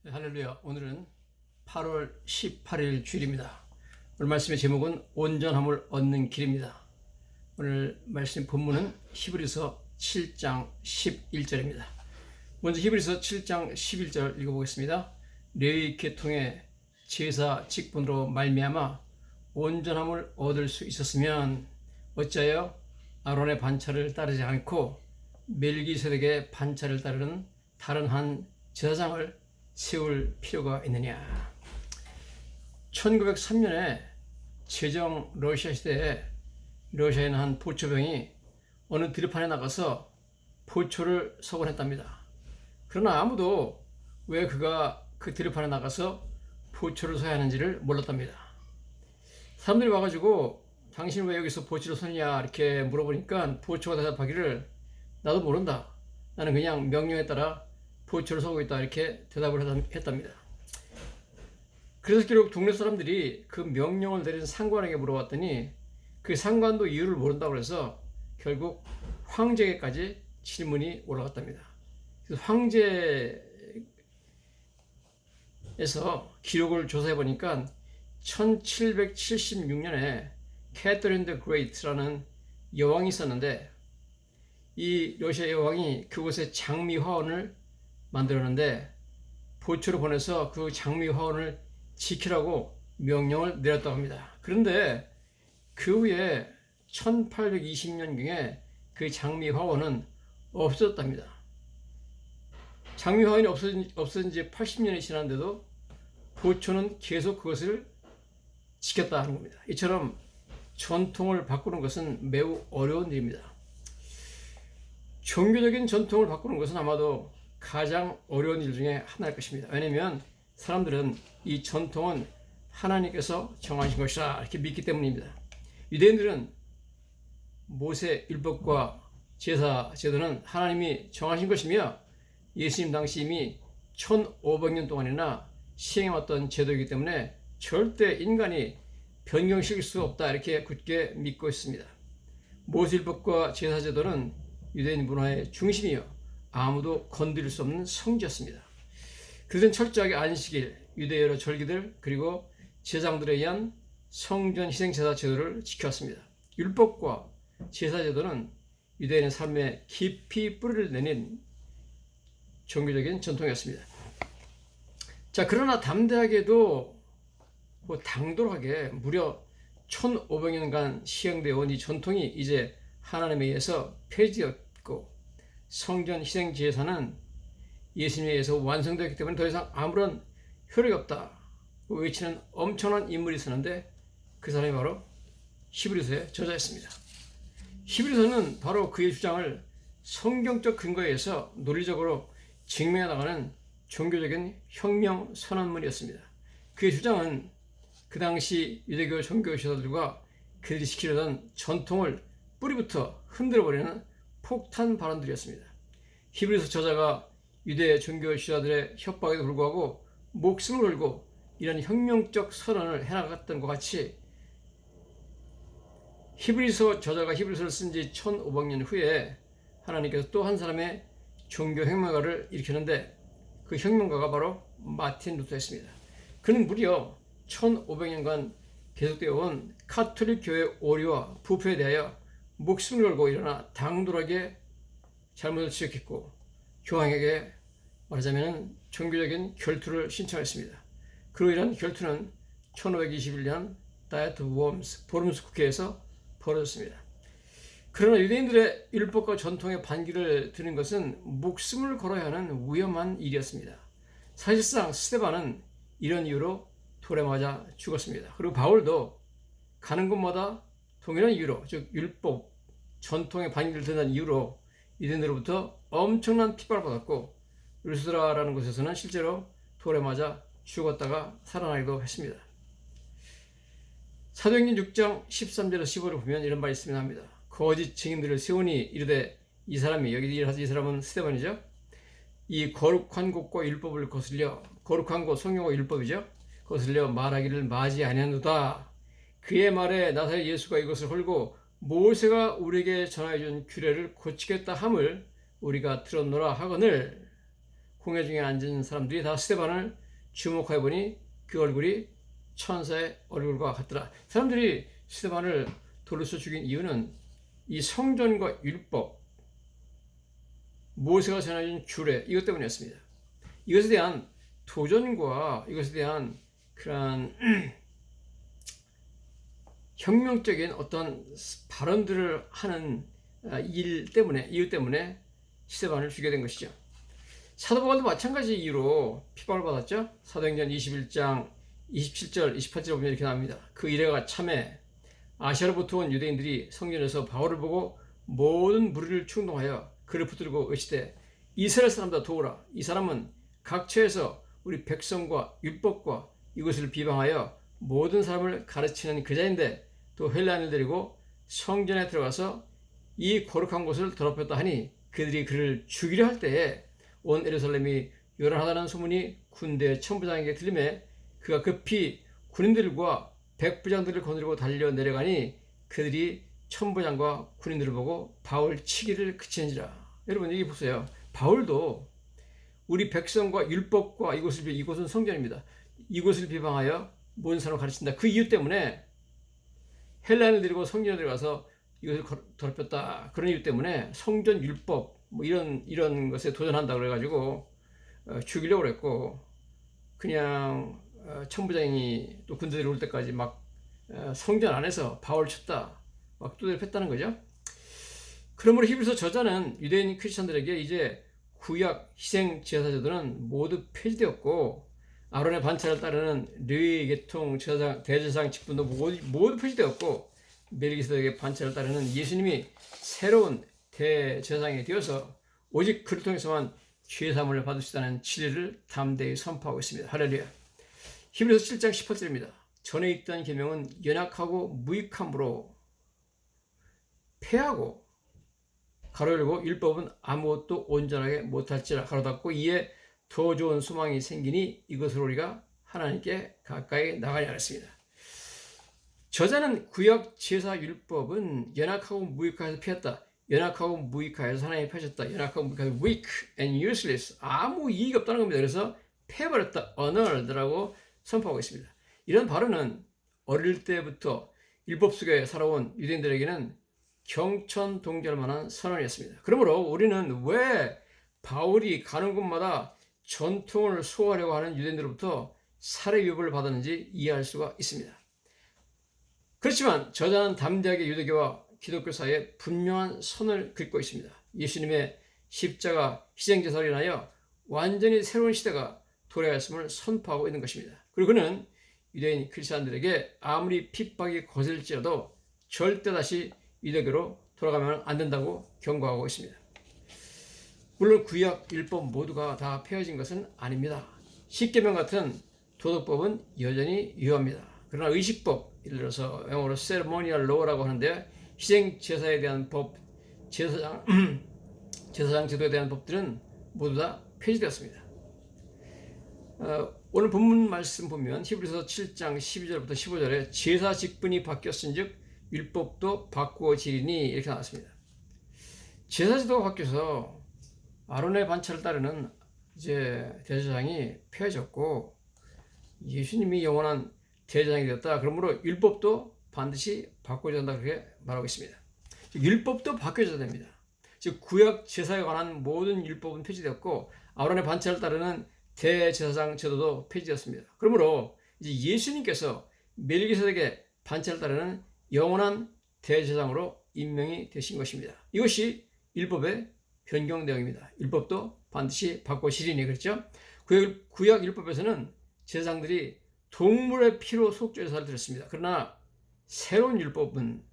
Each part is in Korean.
네, 할렐루야. 오늘은 8월 18일 주일입니다. 오늘 말씀의 제목은 온전함을 얻는 길입니다. 오늘 말씀 본문은 히브리서 7장 11절입니다. 먼저 히브리서 7장 11절 읽어보겠습니다. 레위 계통의 제사 직분으로 말미암아 온전함을 얻을 수 있었으면 어찌하여 아론의 반차를 따르지 않고 멜기세덱의 반차를 따르는 다른 한 제사장을 세울 필요가 있느냐. 1903년에 제정 러시아 시대에 러시아에 있는 한 보초병이 어느 들판에 나가서 보초를 서건했답니다. 그러나 아무도 왜 그가 그 들판에 나가서 보초를 서야 하는지를 몰랐답니다. 사람들이 와가지고 당신 왜 여기서 보초를 서느냐 이렇게 물어보니까 보초가 대답하기를 나도 모른다. 나는 그냥 명령에 따라 보초를 서고 있다 이렇게 대답을 했답니다. 그래서 결국 동네 사람들이 그 명령을 내린 상관에게 물어봤더니 그 상관도 이유를 모른다고 해서 결국 황제에게까지 질문이 올라갔답니다. 그래서 황제에서 기록을 조사해 보니까 1776년에 캐서린 더 그레이트라는 여왕이 있었는데 이 러시아 여왕이 그곳에 장미 화원을 만들었는데 보초를 보내서 그 장미 화원을 지키라고 명령을 내렸다고 합니다. 그런데 그 후에 1820년경에 그 장미 화원은 없어졌답니다. 장미 화원이 없어진 지 80년이 지났는데도 보초는 계속 그것을 지켰다 하는 겁니다. 이처럼 전통을 바꾸는 것은 매우 어려운 일입니다. 종교적인 전통을 바꾸는 것은 아마도 가장 어려운 일 중에 하나일 것입니다. 왜냐하면 사람들은 이 전통은 하나님께서 정하신 것이라 이렇게 믿기 때문입니다. 유대인들은 모세 율법과 제사 제도는 하나님이 정하신 것이며 예수님 당시 이미 1500년 동안이나 시행해왔던 제도이기 때문에 절대 인간이 변경시킬 수 없다 이렇게 굳게 믿고 있습니다. 모세 율법과 제사 제도는 유대인 문화의 중심이요 아무도 건드릴 수 없는 성지였습니다. 그들은 철저하게 안식일, 유대 여러 절기들 그리고 제사장들에 의한 성전 희생제사 제도를 지켰습니다. 율법과 제사 제도는 유대인의 삶에 깊이 뿌리를 내린 종교적인 전통이었습니다. 자, 그러나 담대하게도 당돌하게 무려 1500년간 시행되어 온 이 전통이 이제 하나님에 의해서 폐지되었고 성전 희생 제사는 예수님에 의해서 완성되었기 때문에 더 이상 아무런 효력이 없다 외치는 엄청난 인물이 있었는데 그 사람이 바로 히브리서의 저자였습니다. 히브리서는 바로 그의 주장을 성경적 근거에 의해서 논리적으로 증명해 나가는 종교적인 혁명 선언문이었습니다. 그의 주장은 그 당시 유대교 종교 지도자들과 그들이 지키려던 전통을 뿌리부터 흔들어버리는 폭탄 발언들이었습니다. 히브리서 저자가 유대 종교 지도자들의 협박에도 불구하고 목숨을 걸고 이런 혁명적 선언을 해나갔던 것 같이 히브리서 저자가 히브리서를 쓴 지 1500년 후에 하나님께서 또 한 사람의 종교 혁명가를 일으켰는데 그 혁명가가 바로 마틴 루터였습니다. 그는 무려 1500년간 계속되어 온 카톨릭 교회의 오류와 부패에 대하여 목숨을 걸고 일어나 당돌하게 잘못을 지적했고 교황에게 말하자면 종교적인 결투를 신청했습니다. 그로 인한 결투는 1521년 다이어트 웜스 보름스 국회에서 벌어졌습니다. 그러나 유대인들의 율법과 전통의 반기를 드는 것은 목숨을 걸어야 하는 위험한 일이었습니다. 사실상 스데반은 이런 이유로 돌에 맞아 죽었습니다. 그리고 바울도 가는 곳마다 동일한 이유로 즉 율법, 전통의 반기를 드는 이유로 유대인으로부터 엄청난 핍박을 받았고 루스드라라는 곳에서는 실제로 돌에 맞아 죽었다가 살아나기도 했습니다. 사도행전 6장 13절에서 15절을 보면 이런 말씀이 나옵니다. 거짓 증인들을 세우니 이르되 이 사람이 여기 이 사람은 스데반이죠. 이 거룩한 곳과 율법을 거슬려 거룩한 곳 성경과 율법이죠. 거슬려 말하기를 마지 아니하노다. 그의 말에 나사렛 예수가 이것을 헐고 모세가 우리에게 전하여준 규례를 고치겠다 함을 우리가 들었노라 하거늘 공회 중에 앉은 사람들이 다 스데반을 주목하여 보니 그 얼굴이 천사의 얼굴과 같더라. 사람들이 스데반을 돌로 쳐 죽인 이유는 이 성전과 율법, 모세가 전해준 규례, 이것 때문이었습니다. 이것에 대한 도전과 이것에 대한 그러한 혁명적인 어떤 발언들을 하는 이유 때문에 스데반을 죽게 된 것이죠. 사도 바울도 마찬가지 이유로 핍박을 받았죠. 사도행전 21장 27절, 28절 보면 이렇게 나옵니다. 그 이래가 참에 아시아로부터 온 유대인들이 성전에서 바울을 보고 모든 무리를 충동하여 그를 붙들고 외치되 이스라엘 사람다 도우라. 이 사람은 각처에서 우리 백성과 율법과 이것을 비방하여 모든 사람을 가르치는 그자인데 또 헬라인을 데리고 성전에 들어가서 이 거룩한 곳을 더럽혔다 하니 그들이 그를 죽이려 할 때에 온 예루살렘이 요란하다는 소문이 군대 천부장에게 들리매 그가 급히 군인들과 백부장들을 거느리고 달려 내려가니 그들이 천부장과 군인들을 보고 바울 치기를 그치는지라. 여러분 여기 보세요. 바울도 우리 백성과 율법과 이곳은 성전입니다. 이곳을 비방하여 모든 사람을 가르친다. 그 이유 때문에 헬라인을 데리고 성전에 들어가서 이것을 더럽혔다. 그런 이유 때문에 성전 율법 뭐 이런 것에 도전한다 그래가지고 죽이려고 그랬고 그냥 천부장이 또 군대들이 올 때까지 막 성전 안에서 바울 쳤다. 막 두드려 팼다는 거죠. 그러므로 히브리서 저자는 유대인 크리스천들에게 이제 구약 희생 제사제도는 모두 폐지되었고 아론의 반차를 따르는 르위 계통 대제사장 직분도 모두 폐지되었고 멜기세덱의 반차를 따르는 예수님이 새로운 대제사장이 되어서 오직 그를 통해서만 죄사함을 받으시다는 진리를 담대히 선포하고 있습니다. 할렐루야. 히브리서 7장 18절입니다. 전에 있던 계명은 연약하고 무익함으로 폐하고 가로 열고 율법은 아무것도 온전하게 못할지라 가로 닫고 이에 더 좋은 소망이 생기니 이것으로 우리가 하나님께 가까이 나가려 했습니다. 저자는 구약 제사 율법은 연약하고 무익하여서 피했다. 연약하고 무익하여서 하나님이 펴셨다. 연약하고 무익하여서 weak and useless. 아무 이익이 없다는 겁니다. 그래서 패버렸다. annulled라고 선포하고 있습니다. 이런 발언은 어릴 때부터 율법 속에 살아온 유대인들에게는 경천동절할 만한 선언이었습니다. 그러므로 우리는 왜 바울이 가는 곳마다 전통을 소화하려고 하는 유대인들로부터 살해 위협을 받았는지 이해할 수가 있습니다. 그렇지만 저자는 담대하게 유대교와 기독교 사이에 분명한 선을 긋고 있습니다. 예수님의 십자가 희생제사로 인하여 완전히 새로운 시대가 도래하였음을 선포하고 있는 것입니다. 그리고 그는 유대인 크리스천들에게 아무리 핍박이 거셀지라도 절대 다시 유대교로 돌아가면 안 된다고 경고하고 있습니다. 물론 구약 율법 모두가 다 폐허진 것은 아닙니다. 십계명 같은 도덕법은 여전히 유효합니다. 그러나 의식법, 예를 들어서 영어로 ceremonial law라고 하는데 희생 제사에 대한 법, 제사장 제도에 대한 법들은 모두 다 폐지되었습니다. 오늘 본문 말씀 보면 히브리서 7장 12절부터 15절에 제사 직분이 바뀌었은즉 율법도 바꾸어지리니 이렇게 나왔습니다. 제사 제도가 바뀌어서 아론의 반차를 따르는 이제 대제사장이 폐해졌고 예수님이 영원한 대제사장이 되었다. 그러므로 율법도 반드시 바꿔야 한다 그렇게 말하고 있습니다. 율법도 바뀌어야 됩니다. 즉 구약 제사에 관한 모든 율법은 폐지되었고 아론의 반차를 따르는 대제사장 제도도 폐지되었습니다. 그러므로 이제 예수님께서 멜기세덱의 반차를 따르는 영원한 대제사장으로 임명이 되신 것입니다. 이것이 율법의 변경 내용입니다. 율법도 반드시 바꿔지리니 그렇죠? 구약 율법에서는 제사장들이 동물의 피로 속죄제사를 드렸습니다. 그러나 새로운 율법은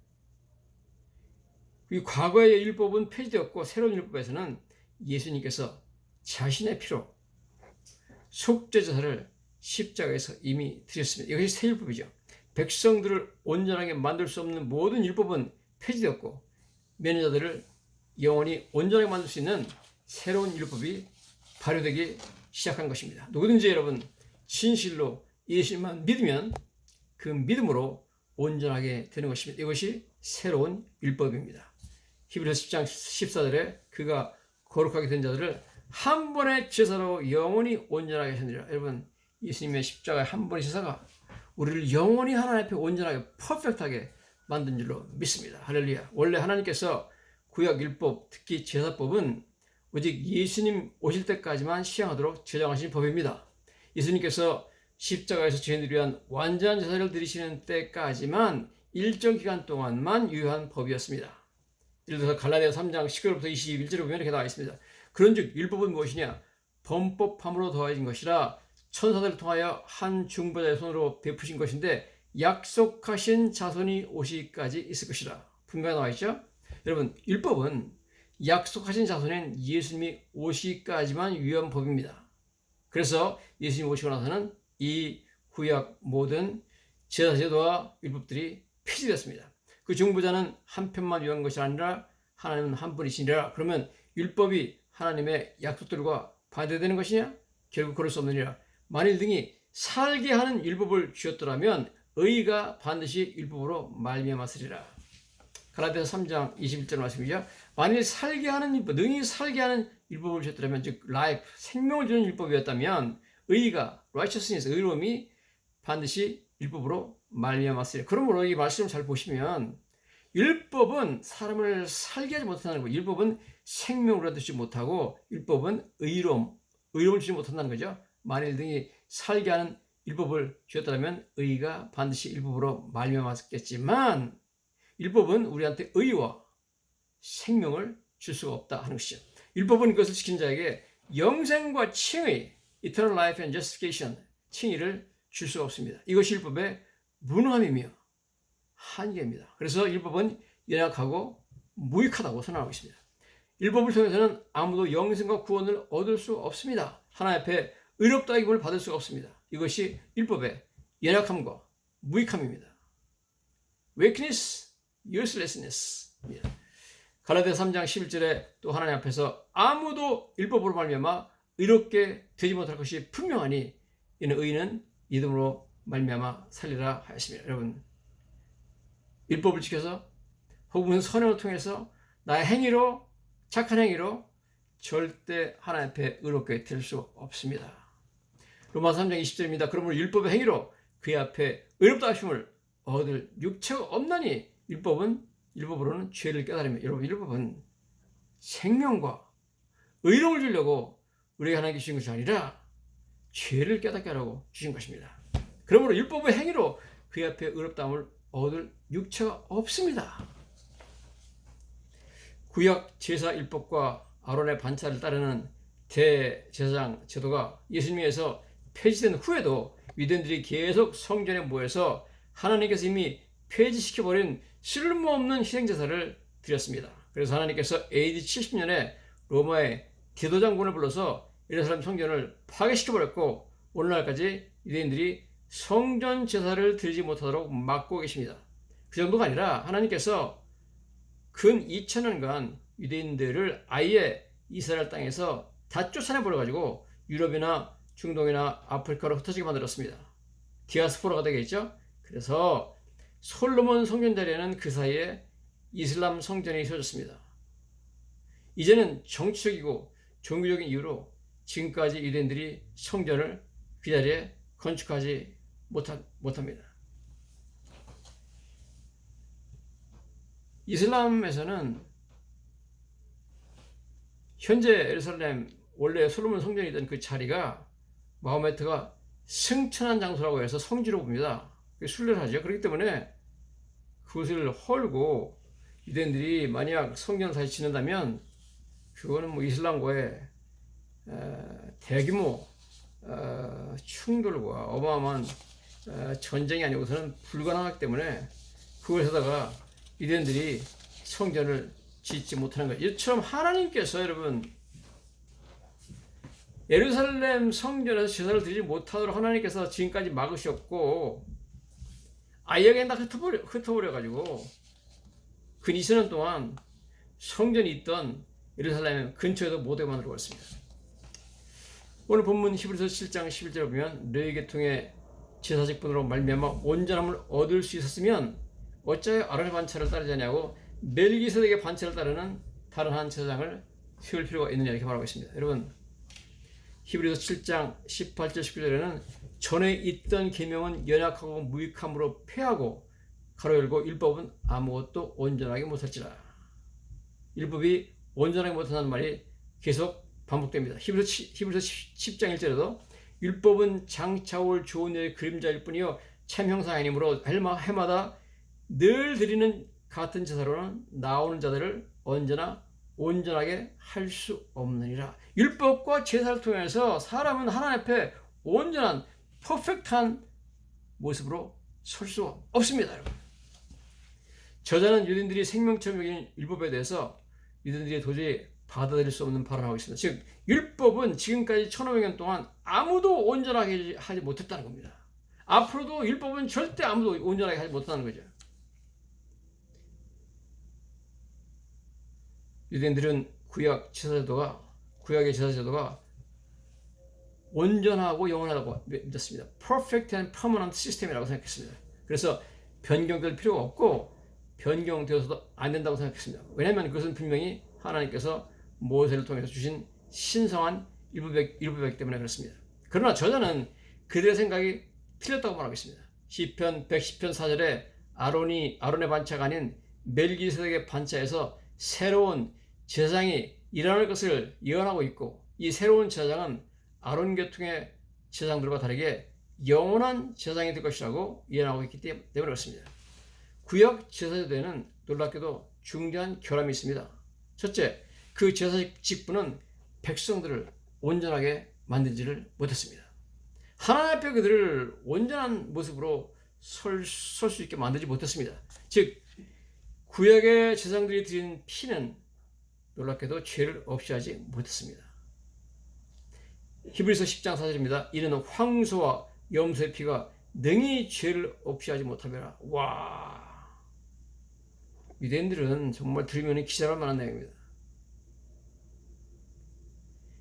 과거의 율법은 폐지되었고 새로운 율법에서는 예수님께서 자신의 피로 속죄제사를 십자가에서 이미 드렸습니다. 이것이 새 율법이죠. 백성들을 온전하게 만들 수 없는 모든 율법은 폐지되었고 면회자들을 영원히 온전하게 만들 수 있는 새로운 율법이 발효되기 시작한 것입니다. 누구든지 여러분 진실로 예수님만 믿으면 그 믿음으로 온전하게 되는 것입니다. 이것이 새로운 율법입니다. 히브리서 10장 14절에 그가 거룩하게 된 자들을 한 번의 제사로 영원히 온전하게 하시느니라. 여러분, 예수님의 십자가의 한 번의 제사가 우리를 영원히 하나님 앞에 온전하게 퍼펙트하게 만든 줄로 믿습니다. 할렐루야. 원래 하나님께서 구약 율법, 특히 제사법은 오직 예수님 오실 때까지만 시행하도록 제정하신 법입니다. 예수님께서 십자가에서 죄인들을 위한 완전한 제사를 드리시는 때까지만 일정 기간 동안만 유효한 법이었습니다. 예를 들어서 갈라디아 3장 19절부터 21절에 보면 이렇게 나와 있습니다. 그런즉 율법은 무엇이냐? 범법함으로 더해진 것이라 천사들을 통하여 한 중보자의 손으로 베푸신 것인데 약속하신 자손이 오시기까지 있을 것이라. 분명히 나와 있죠? 여러분, 율법은 약속하신 자손인 예수님이 오시기까지만 유효한 법입니다. 그래서 예수님이 오시고 나서는 이 구약 모든 제사 제도와 율법들이 폐지되었습니다. 그 중보자는 한편만 유효한 것이 아니라 하나님은 한 분이시니라. 그러면 율법이 하나님의 약속들과 반대되는 것이냐? 결국 그럴 수 없느니라. 만일 등이 살게 하는 율법을 주었더라면 의가 반드시 율법으로 말미암았으리라. 갈라디아서 3장 21절 말씀이죠. 만일 살게 하는 율법, 능히 살게 하는 율법을 주었더라면, 즉 life, 생명을 주는 율법이었다면 의가, righteousness, 의로움이 반드시 율법으로 말미암았으리라. 그러므로 이 말씀을 잘 보시면 율법은 사람을 살게 하지 못한다는 거예요. 율법은 생명을 얻지 못하고 율법은 의로움을 주지 못한다는 거죠. 만일 등이 살게 하는 율법을 주었다면 의가 반드시 율법으로 말미암았겠지만 율법은 우리한테 의와 생명을 줄 수가 없다 하는 것이죠. 율법은 이것을 지킨 자에게 영생과 칭의, eternal life and justification, 칭의를 줄 수가 없습니다. 이것이 율법의 무능함이며 한계입니다. 그래서 율법은 연약하고 무익하다고 선언하고 있습니다. 율법을 통해서는 아무도 영생과 구원을 얻을 수 없습니다. 하나님 앞에 의롭다 기쁨을 받을 수가 없습니다. 이것이 율법의 연약함과 무익함입니다. weakness, uselessness. 갈라디아 3장 11절에 또 하나님 앞에서 아무도 율법으로 말미암아 의롭게 되지 못할 것이 분명하니 이는 의인은 믿음으로 말미암아 살리라 하였습니다. 여러분, 율법을 지켜서 혹은 선행을 통해서 나의 행위로, 착한 행위로 절대 하나님 앞에 의롭게 될 수 없습니다. 로마서 3장 20절입니다. 그러므로 율법의 행위로 그의 앞에 의롭다 하심을 얻을 육체가 없나니 율법으로는 죄를 깨달으며, 여러분, 율법은 생명과 의로움을 주려고 우리에게 하나님께 주신 것이 아니라 죄를 깨닫게 하라고 주신 것입니다. 그러므로 율법의 행위로 그의 앞에 의롭다함을 얻을 육체가 없습니다. 구약 제사 율법과 아론의 반차를 따르는 대제사장 제도가 예수님에서 폐지된 후에도 유대인들이 계속 성전에 모여서 하나님께서 이미 폐지시켜버린 쓸모없는 희생제사를 드렸습니다. 그래서 하나님께서 AD 70년에 로마의 디도 장군을 불러서 예루살렘 성전을 파괴시켜버렸고 오늘날까지 유대인들이 성전 제사를 드리지 못하도록 막고 계십니다. 그 정도가 아니라 하나님께서 근 2000년간 유대인들을 아예 이스라엘 땅에서 다 쫓아내버려가지고 유럽이나 중동이나 아프리카로 흩어지게 만들었습니다. 디아스포라가 되겠죠. 그래서 솔로몬 성전 자리에는 그 사이에 이슬람 성전이 세워졌습니다. 이제는 정치적이고 종교적인 이유로 지금까지 유대인들이 성전을 그 자리에 건축하지 못합니다. 이슬람에서는 현재 예루살렘 원래 솔로몬 성전이던 그 자리가 마호메트가 승천한 장소라고 해서 성지로 봅니다. 순례하죠. 그렇기 때문에 그것을 헐고 유대인들이 만약 성전을 다시 짓는다면 그거는 뭐 이슬람과의 대규모 충돌과 어마어마한 전쟁이 아니고서는 불가능하기 때문에 그것에다가 유대인들이 성전을 짓지 못하는 것. 이처럼 하나님께서 여러분 예루살렘 성전에서 제사를 드리지 못하도록 하나님께서 지금까지 막으셨고 아예 그냥 다 흩어버려가지고 근 20년 동안 성전이 있던 예루살렘 근처에도 못하게 만들고 있습니다. 오늘 본문 히브리서 7장 11절에 보면 레위 계통의 제사직분으로 말미암아 온전함을 얻을 수 있었으면 어찌하여 아론의 반차를 따르지 않냐고 멜기세덱의 반차를 따르는 다른 한 제사장을 세울 필요가 있느냐 이렇게 말하고 있습니다. 여러분, 히브리서 7장 18절 19절에는 전에 있던 계명은 연약하고 무익함으로 패하고 가로 열고 율법은 아무것도 온전하게 못할지라. 율법이 온전하게 못한다는 말이 계속 반복됩니다. 히브리서 10장 1절에도 율법은 장차올 좋은 일의 그림자일 뿐이요 참 형상이 아니므로 해마다 늘 드리는 같은 제사로는 나오는 자들을 언제나 온전하게 할 수 없느니라. 율법과 제사를 통해서 사람은 하나님 앞에 온전한 퍼펙트한 모습으로 설 수 없습니다. 여러분. 저자는 유대인들이 생명처럼 여기는 율법에 대해서 유대인들이 도저히 받아들일 수 없는 발언을 하고 있습니다. 즉 율법은 지금까지 1500년 동안 아무도 온전하게 하지 못했다는 겁니다. 앞으로도 율법은 절대 아무도 온전하게 하지 못한다는 거죠. 유대인들은 구약의 제사제도가 온전하고 영원하다고 믿었습니다. Perfect and permanent system이라고 생각했습니다. 그래서 변경될 필요가 없고 변경되어서도 안 된다고 생각했습니다. 왜냐하면 그것은 분명히 하나님께서 모세를 통해서 주신 신성한 율법이기 때문에 그렇습니다. 그러나 저자는 그들의 생각이 틀렸다고 말하고 있습니다. 시편 110편 4절에 아론의 반차가 아닌 멜기세덱의 반차에서 새로운 제사장이 일어날 것을 예언하고 있고, 이 새로운 제사장은 아론 계통의 제사장들과 다르게 영원한 제사장이 될 것이라고 예언하고 있기 때문에 그렇습니다. 구약 제사제도에는 놀랍게도 중대한 결함이 있습니다. 첫째, 그 제사 직분은 백성들을 온전하게 만들지를 못했습니다. 하나님 앞에 그들을 온전한 모습으로 설 수 있게 만들지 못했습니다. 즉 구약의 제사장들이 드린 피는 놀랍게도 죄를 없이 하지 못했습니다. 히브리서 10장 4절입니다. 이는 황소와 염소의 피가 능히 죄를 없이 하지 못하더라. 와, 유대인들은 정말 들으면 기절할 만한 내용입니다.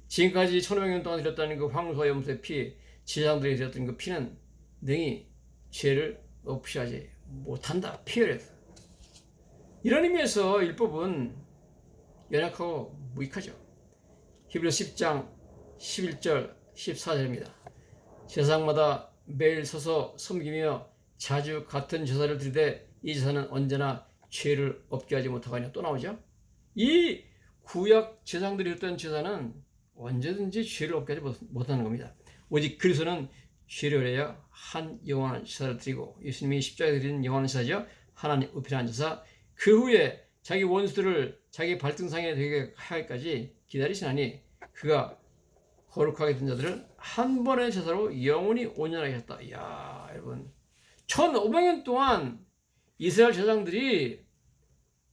지금까지 1500년 동안 드렸다는 그 황소와 염소의 피, 제사장들이 드렸던 그 피는 능히 죄를 없이 하지 못한다. 피어레스. 이런 의미에서 율법은 연약하고 무익하죠. 히브리서 10장 11절 14절입니다. 제사장마다 매일 서서 섬기며 자주 같은 제사를 드리되 이 제사는 언제나 죄를 없게 하지 못하거니와. 또 나오죠. 이 구약 제사장들이 했던 제사는 언제든지 죄를 없게 하지 못하는 겁니다. 오직 그리스도는 죄를 위하여 한 영원한 제사를 드리고, 예수님이 십자가에 드리는 영원한 제사죠. 하나님 우편한 제사. 그 후에 자기 원수들을 자기 발등상에 되게 하기까지 기다리시나니 그가 거룩하게 된 자들을 한 번의 제사로 영원히 온전하게 하셨다. 이야, 여러분, 1500년 동안 이스라엘 제사장들이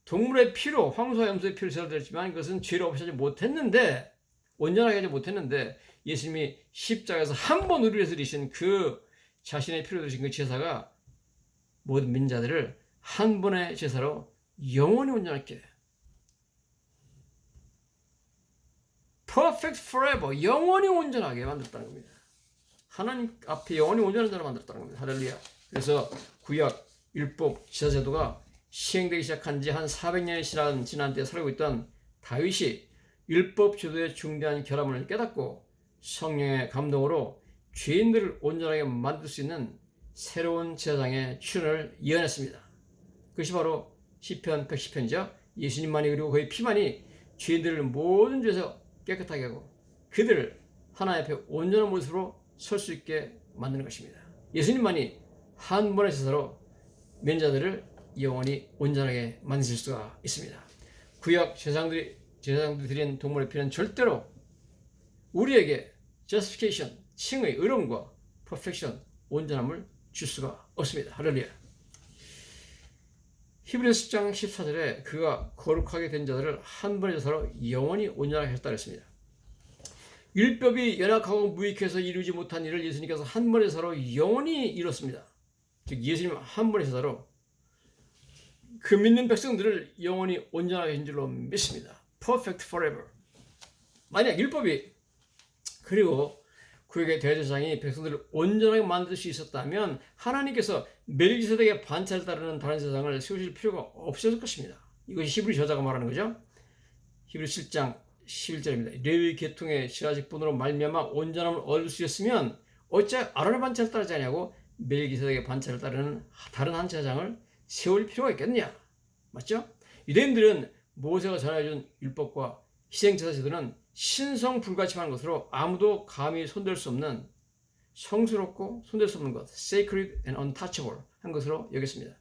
동물의 피로, 황소와 염소의 피로 제사를 드렸지만 그것은 죄를 없이 하지 못했는데, 온전하게 하지 못했는데, 예수님이 십자가에서 한 번 우리를 위해서 드리신 그 자신의 피로 드리신 그 제사가 모든 민자들을 한 번의 제사로 영원히 온전하게, perfect forever, 영원히 온전하게 만들었다는 겁니다. 하나님 앞에 영원히 온전한 자로 만들었다는 겁니다. 할렐루야. 그래서 구약 율법 제사제도가 시행되기 시작한 지 한 400년이 지난 때 살고 있던 다윗이 율법 제도의 중대한 결함을 깨닫고 성령의 감동으로 죄인들을 온전하게 만들 수 있는 새로운 제사장의 출현을 예언했습니다. 그것이 바로 시편 110편이죠. 예수님만이, 그리고 그의 피만이 죄인들을 모든 죄에서 깨끗하게 하고 그들을 하나님 앞에 온전한 모습으로 설 수 있게 만드는 것입니다. 예수님만이 한 번의 제사로 면자들을 영원히 온전하게 만드실 수가 있습니다. 구약 제사장들이 드린 동물의 피는 절대로 우리에게 justification, 칭의, 의로움과 perfection, 온전함을 줄 수가 없습니다. 할렐루야. 히브리서 10장 14절에 그가 거룩하게 된 자들을 한 번의 제사로 영원히 온전하게 하셨다 그랬습니다. 율법이 연약하고 무익해서 이루지 못한 일을 예수님께서 한 번의 제사로 영원히 이뤘습니다. 즉 예수님 한 번의 제사로 그 믿는 백성들을 영원히 온전하게 하신 줄로 믿습니다. Perfect forever. 만약 율법이, 그리고 구약의 대제사장이 백성들을 온전하게 만들 수 있었다면 하나님께서 멜기세덱의 반차를 따르는 다른 제사장을 세우실 필요가 없었을 것입니다. 이것이 히브리 저자가 말하는 거죠. 히브리 7장 11절입니다. 레위 계통의 지라직분으로 말미암아 온전함을 얻을 수 있으면 어찌 아론의 반차를 따르지 아니하고 멜기세덱의 반차를 따르는 다른 한 제사장을 세울 필요가 있겠느냐? 맞죠? 유대인들은 모세가 전해준 율법과 희생제사 제도는 신성불가침하는 것으로 아무도 감히 손댈 수 없는 성스럽고 손댈 수 없는 것, sacred and untouchable 한 것으로 여겼습니다.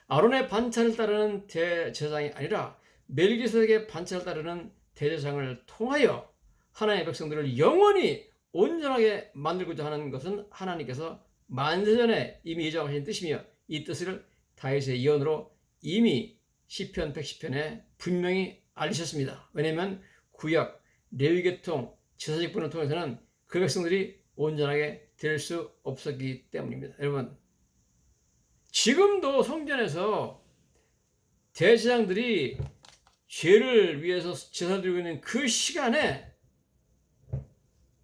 아론의 반차를 따르는 대제사장이 아니라 멜기세덱의 반차를 따르는 대제사장을 통하여 하나님의 백성들을 영원히 온전하게 만들고자 하는 것은 하나님께서 만세전에 이미 예정하신 뜻이며 이 뜻을 다윗의 예언으로 이미 시편 110편에 분명히 알리셨습니다. 왜냐하면 구약 레위계통 제사직분을 통해서는 그 백성들이 온전하게 될 수 없었기 때문입니다. 여러분, 지금도 성전에서 대제사장들이 죄를 위해서 제사를 드리고 있는 그 시간에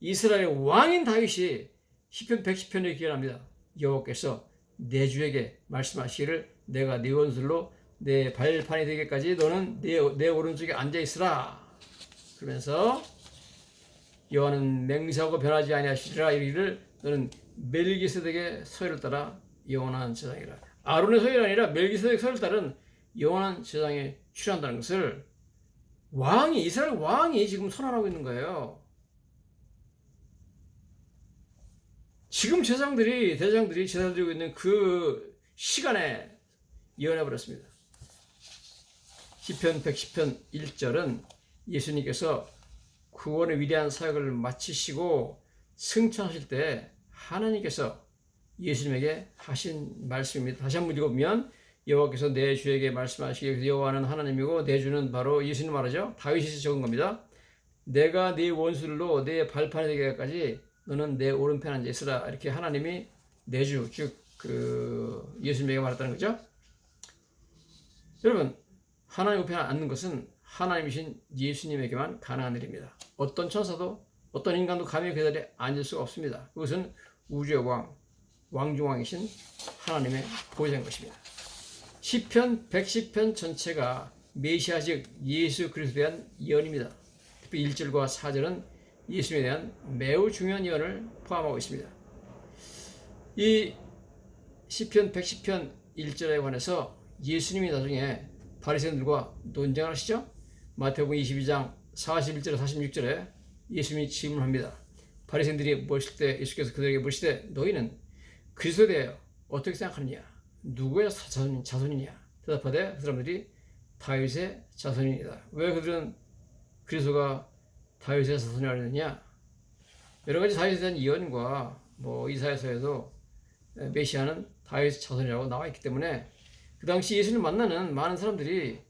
이스라엘의 왕인 다윗이 시편 110편에 기록합니다. 여호와께서 내 주에게 말씀하시기를 내가 네 원술로 내 발판이 되기까지 너는 내 오른쪽에 앉아있으라. 그러면서 여호와는 맹세하고 변하지 아니하시리라. 이르기를 너는 멜기세덱의 서열을 따라 영원한 제사장이라. 아론의 서열이 아니라 멜기세덱 서열을 따른 영원한 제사장에 출연한다는 것을 이스라엘 왕이 지금 선언하고 있는 거예요. 지금 대제사장들이 제사를 드리고 있는 그 시간에 예언해 버렸습니다. 시편 110편 1절은 예수님께서 구원의 위대한 사역을 마치시고 승천하실 때 하나님께서 예수님에게 하신 말씀입니다. 다시 한번 읽어보면 여호와께서 내 주에게 말씀하시기를 여호와는 하나님이고 내 주는 바로 예수님 말하죠. 다윗이 적은 겁니다. 내가 네 원수로 내 발판이 되기까지 너는 내 오른편에 앉아 있으라. 이렇게 하나님이 내 주, 즉 예수님에게 말했다는 거죠. 여러분, 하나님 우편에 앉는 것은 하나님이신 예수님에게만 가능한 일입니다. 어떤 천사도 어떤 인간도 감히 그 자리에 앉을 수가 없습니다. 그것은 우주의 왕중왕이신 하나님의 보좌인 것입니다. 시편 110편 전체가 메시아 즉 예수 그리스도에 대한 예언입니다. 특히 1절과 4절은 예수님에 대한 매우 중요한 예언을 포함하고 있습니다. 이 시편 110편 1절에 관해서 예수님이 나중에 바리새인들과 논쟁을 하시죠. 마태복음 22장 41절에 46절에 예수님이 질문합니다. 바리새인들이 물으실 때 예수께서 그들에게 물으시되 너희는 그리스도에 대하여 어떻게 생각하느냐? 누구의 자손이냐? 대답하되 그 사람들이 다윗의 자손이다. 왜 그들은 그리스도가 다윗의 자손이라고 했느냐? 여러 가지 다윗에 대한 예언과 이사야서에도 메시아는 다윗의 자손이라고 나와 있기 때문에 그 당시 예수님을 만나는 많은 사람들이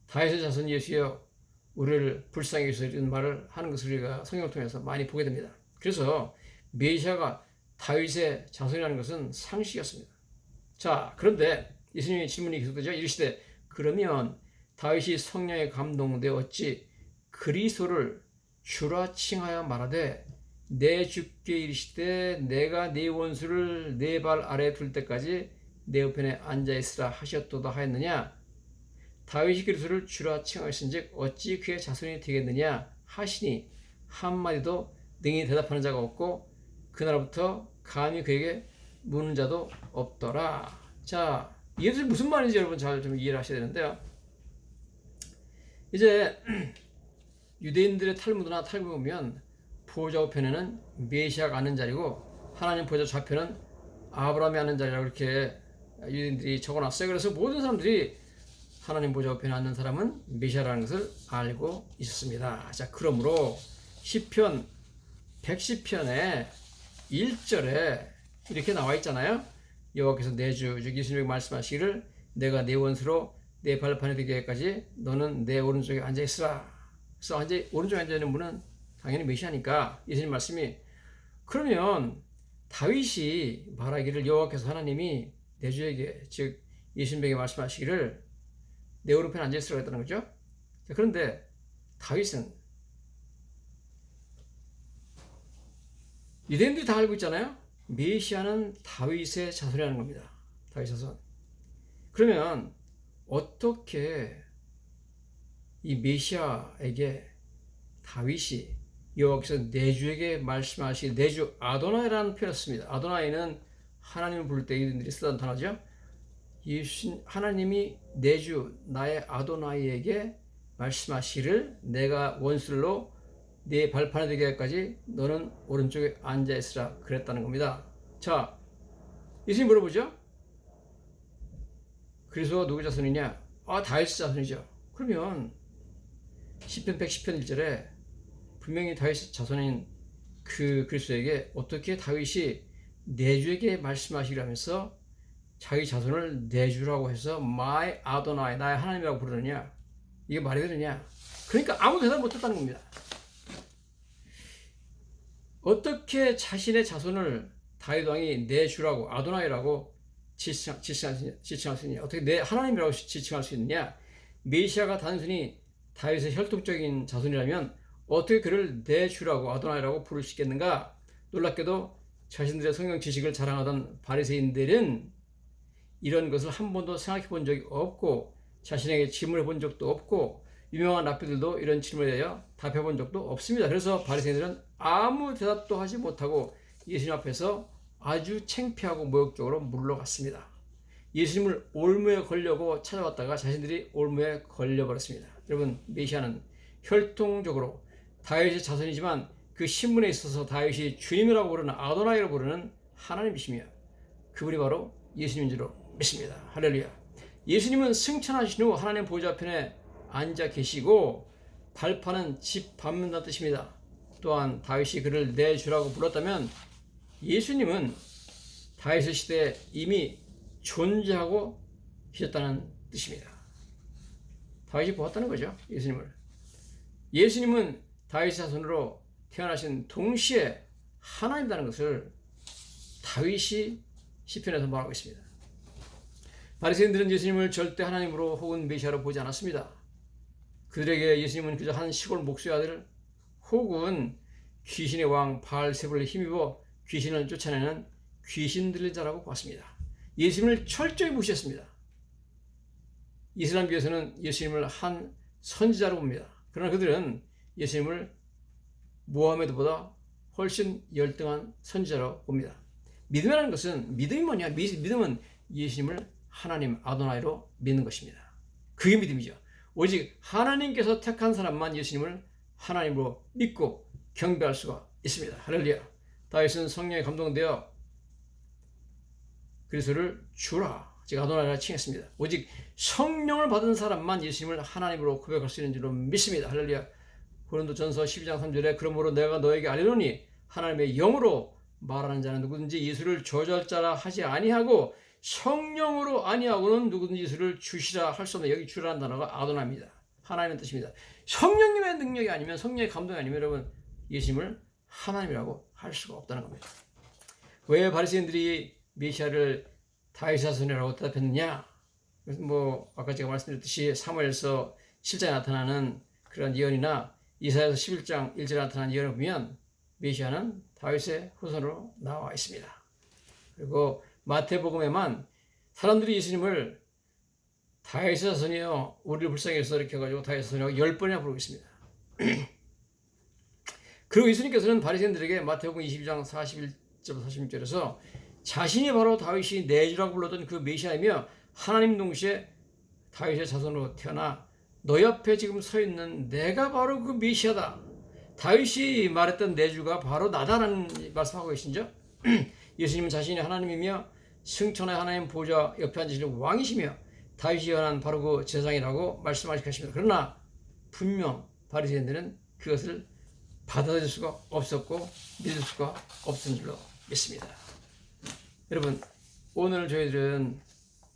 다윗의 자손 예수여 우리를 불쌍히 여기소서 이런 말을 하는 것을 우리가 성경을 통해서 많이 보게 됩니다. 그래서 메시아가 다윗의 자손이라는 것은 상식이었습니다. 자, 그런데 예수님의 질문이 계속되죠. 이르시되 그러면 다윗이 성령에 감동되어 어찌 그리스도를 주라 칭하여 말하되 내 주께 이르시되 내가 네 원수를 네 발 아래에 둘 때까지 내 우편에 앉아있으라 하셨도다 하였느냐? 다윗이 그리스도를 주라 칭하였은즉 어찌 그의 자손이 되겠느냐 하시니 한마디도 능히 대답하는 자가 없고 그날부터 감히 그에게 묻는 자도 없더라. 자, 이게 무슨 말인지 여러분 잘 좀 이해를 하셔야 되는데요. 이제 유대인들의 탈무드나 탈무에 보면 보좌 우편에는 메시아가 앉는 자리고 하나님 보좌 좌편은 아브라함이 앉는 자리라고 이렇게 유대인들이 적어놨어요. 그래서 모든 사람들이 하나님 보좌 우편에 앉는 사람은 메시아라는 것을 알고 있었습니다. 자, 그러므로 시편 110편에 1절에 이렇게 나와 있잖아요. 여호와께서 내 주, 즉 예수님에게 말씀하시기를 내가 네 원수로 내 발판에 되기까지 너는 내 오른쪽에 앉아있으라. 그래서 오른쪽에 앉아있는 분은 당연히 메시아니까 예수님 말씀이 그러면 다윗이 말하기를 여호와께서 하나님이 내 주에게 즉 예수님에게 말씀하시기를 내 오른편에 앉아있으라고 했다는 거죠. 자, 그런데 다윗은 유대인들이 다 알고 있잖아요. 메시아는 다윗의 자손이라는 겁니다. 다윗 자손. 그러면 어떻게 이 메시아에게 다윗이 여호와께서 내주에게 말씀하신 내주 아도나이라는 표현을 씁니다. 아도나이는 하나님을 부를 때 이들이 쓰던 단어죠. 하나님이 내주 나의 아도나이에게 말씀하시를 내가 원술로 네 발판에 되게 할까지 너는 오른쪽에 앉아있으라 그랬다는 겁니다. 자, 예수님 물어보죠. 그래서 누구 자손이냐? 다윗 자손이죠. 그러면 시편 110편 1절에 분명히 다윗 자손인 그 그리스도에게 어떻게 다윗이 내주에게 말씀하시라면서 자기 자손을 내주라고 해서 my 아도나이 나의 하나님이라고 부르느냐? 이게 말이 되느냐? 그러니까 아무 대답 못했다는 겁니다. 어떻게 자신의 자손을 다윗 왕이 내주라고 아도나이라고 지칭할 수 있냐? 어떻게 내 하나님이라고 지칭할 수 있느냐? 메시아가 단순히 다윗의 혈통적인 자손이라면 어떻게 그를 내주라고 아도나이라고 부를 수 있겠는가? 놀랍게도 자신들의 성경 지식을 자랑하던 바리새인들은 이런 것을 한 번도 생각해 본 적이 없고 자신에게 질문해 본 적도 없고 유명한 랍비들도 이런 질문에 대하여 답해 본 적도 없습니다. 그래서 바리새인들은 아무 대답도 하지 못하고 예수님 앞에서 아주 창피하고 모욕적으로 물러갔습니다. 예수님을 올무에 걸려고 찾아왔다가 자신들이 올무에 걸려버렸습니다. 여러분, 메시아는 혈통적으로 다윗의 자손이지만 그 신분에 있어서 다윗이 주님이라고 부르는 아도나이로 부르는 하나님이시며 그분이 바로 예수님인 줄로 믿습니다. 할렐루야. 예수님은 승천하신 후 하나님 보좌편에 앉아 계시고 발판은 집 밟는다는 뜻입니다. 또한 다윗이 그를 내주라고 불렀다면 예수님은 다윗의 시대에 이미 존재하고 계셨다는 뜻입니다. 다윗이 보았다는 거죠. 예수님은 다윗의 자손으로 태어나신 동시에 하나님이라는 것을 다윗이 시편에서 말하고 있습니다. 바리새인들은 예수님을 절대 하나님으로 혹은 메시아로 보지 않았습니다. 그들에게 예수님은 그저 한 시골 목수의 아들 혹은 귀신의 왕 바알세불에 힘입어 귀신을 쫓아내는 귀신 들린 자라고 봤습니다. 예수님을 철저히 무시했습니다. 이슬람교에서는 예수님을 한 선지자로 봅니다. 그러나 그들은 예수님을 모하메드보다 훨씬 열등한 선지자로 봅니다. 믿음이라는 것은 믿음이 뭐냐? 믿음은 예수님을 하나님 아도나이로 믿는 것입니다. 그게 믿음이죠. 오직 하나님께서 택한 사람만 예수님을 하나님으로 믿고 경배할 수가 있습니다. 할렐루야. 다윗은 성령에 감동되어 그리스도를 주라, 즉 아도나이라 칭했습니다. 오직 성령을 받은 사람만 예수님을 하나님으로 고백할 수 있는 줄로 믿습니다. 할렐루야. 고린도전서 12장 3절에 그러므로 내가 너에게 알리노니 하나님의 영으로 말하는 자는 누구든지 예수를 저주할 자라 하지 아니하고 성령으로 아니하고는 누구든지 예수를 주시라 할 수 없는, 여기 주라는 단어가 아도나입니다. 하나님의 뜻입니다. 성령님의 능력이 아니면, 성령의 감동이 아니면 여러분 예수님을 하나님이라고 할 수가 없다는 겁니다. 왜 바리새인들이 메시아를 다윗 자손이라고 대답했느냐? 아까 제가 말씀드렸듯이 사무엘서 7장에 나타나는 그런 예언이나 이사야서 11장 1절에 나타나는 예언을 보면 메시아는 다윗의 후손으로 나와 있습니다. 그리고 마태복음에만 사람들이 예수님을 다윗의 자손이여 우리를 불쌍히 여기서 이렇게 해가지고 다윗의 자손이라고 10번이나 부르고 있습니다. 그리고 예수님께서는 바리새인들에게 마태복음 22장 41절 46절에서 자신이 바로 다윗이 내주라고 불렀던 그 메시아이며 하나님 동시에 다윗의 자손으로 태어나 너희 앞에 지금 서 있는 내가 바로 그 메시아다. 다윗이 말했던 내주가 바로 나다라는 말씀하고 계신죠. 예수님은 자신이 하나님이며 승천의 하나님 보좌 옆에 앉으시는 왕이시며 다윗이 예언한 바로 그 제사장이라고 말씀하셨습니다. 그러나 분명 바리새인들은 그것을 받아들일 수가 없었고 믿을 수가 없은 줄로 믿습니다. 여러분, 오늘 저희들은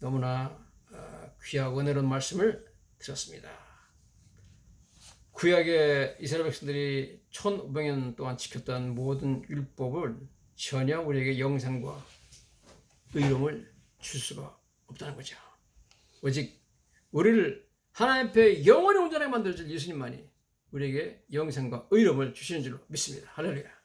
너무나 귀하고 은혜로운 말씀을 들었습니다. 구약의 이스라엘 백성들이 1500년 동안 지켰던 모든 율법을 전혀 우리에게 영생과 의로움을 줄 수가 없다는 거죠. 오직 우리를 하나님 앞에 영원히 온전하게 만들어줄 예수님만이 우리에게 영생과 의로움을 주시는 줄로 믿습니다. 할렐루야.